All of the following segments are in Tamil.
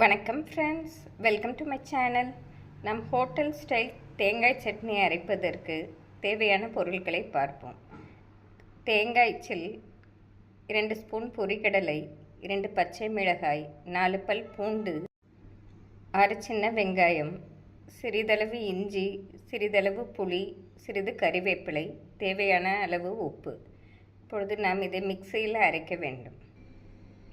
வணக்கம் friends, welcome to my channel. நம் ஹோட்டல் ஸ்டைல் தேங்காய் சட்னி அரைப்பதற்கு தேவையான பொருட்களை பார்ப்போம். தேங்காய் சில், 2 ஸ்பூன் பொரிகடலை, 2 பச்சை மிளகாய், 4 பல் பூண்டு, 6 சின்ன வெங்காயம், சிறிதளவு இஞ்சி, சிறிதளவு புளி, சிறிது கறிவேப்பிலை, தேவையான அளவு உப்பு. இப்பொழுது நாம் இதை மிக்சியில் அரைக்க வேண்டும்.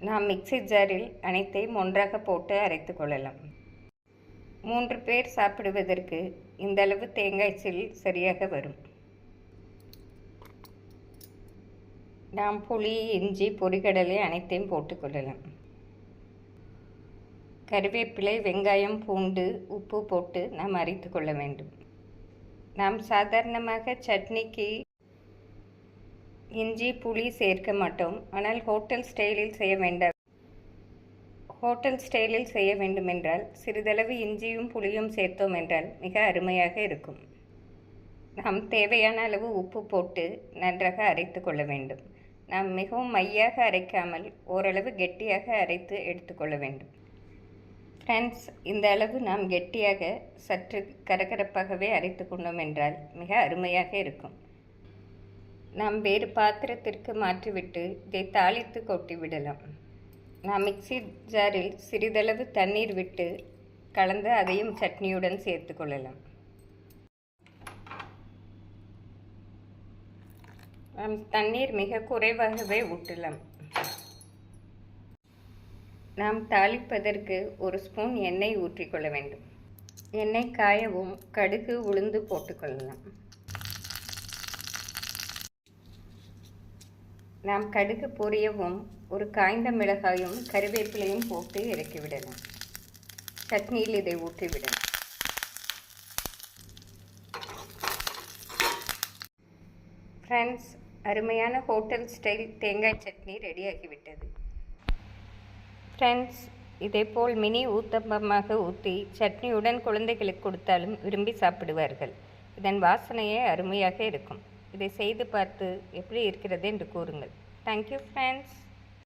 நாம் மிக்சி ஜாரில் அனைத்தையும் ஒன்றாக போட்டு அரைத்து கொள்ளலாம். 3 பேர் சாப்பிடுவதற்கு இந்த அளவு தேங்காய் சில் சரியாக வரும். நாம் புளி, இஞ்சி, பொரிகடலை அனைத்தையும் போட்டுக்கொள்ளலாம். கறிவேப்பிலை, வெங்காயம், பூண்டு, உப்பு போட்டு நாம் அரைத்து கொள்ள வேண்டும். நாம் சாதாரணமாக சட்னிக்கு இஞ்சி, புளி சேர்க்க மாட்டோம். ஆனால் ஹோட்டல் ஸ்டைலில் செய்ய வேண்டுமென்றால் சிறிதளவு இஞ்சியும் புளியும் சேர்த்தோம் என்றால் மிக அருமையாக இருக்கும். நாம் தேவையான அளவு உப்பு போட்டு நன்றாக அரைத்து கொள்ள வேண்டும். நாம் மிகவும் மையாக அரைக்காமல் ஓரளவு கெட்டியாக அரைத்து எடுத்துக்கொள்ள வேண்டும். ஃப்ரெண்ட்ஸ், இந்த அளவு நாம் கெட்டியாக சற்று கரகரப்பாகவே அரைத்து கொண்டோம் என்றால் மிக அருமையாக இருக்கும். நாம் வேறு பாத்திரத்திற்கு மாற்றிவிட்டு இதை தாளித்து கொட்டிவிடலாம். நாம் மிக்சி ஜாரில் சிறிதளவு தண்ணீர் விட்டு கலந்து அதையும் சட்னியுடன் சேர்த்து கொள்ளலாம். நாம் தண்ணீர் மிக குறைவாகவே ஊற்றலாம். நாம் தாளிப்பதற்கு 1 ஸ்பூன் எண்ணெய் ஊற்றிக்கொள்ள வேண்டும். எண்ணெய் காயவும் கடுகு, உளுந்து போட்டுக்கொள்ளலாம். நாம் கடுகு பொரியவும் 1 காய்ந்த மிளகாயும் கறிவேப்பிலையும் போட்டு இறக்கிவிடலாம். சட்னியில் இதை ஊற்றிவிடலாம். ஃப்ரெண்ட்ஸ், அருமையான ஹோட்டல் ஸ்டைல் தேங்காய் சட்னி ரெடியாகிவிட்டது. ஃப்ரெண்ட்ஸ், இதேபோல் மினி ஊத்தப்பமாக ஊற்றி சட்னியுடன் குழந்தைகளுக்கு கொடுத்தாலும் விரும்பி சாப்பிடுவார்கள். இதன் வாசனையே அருமையாக இருக்கும். இதை செய்து பார்த்து எப்படி இருக்கிறது என்று கூறுங்கள். Thank you friends.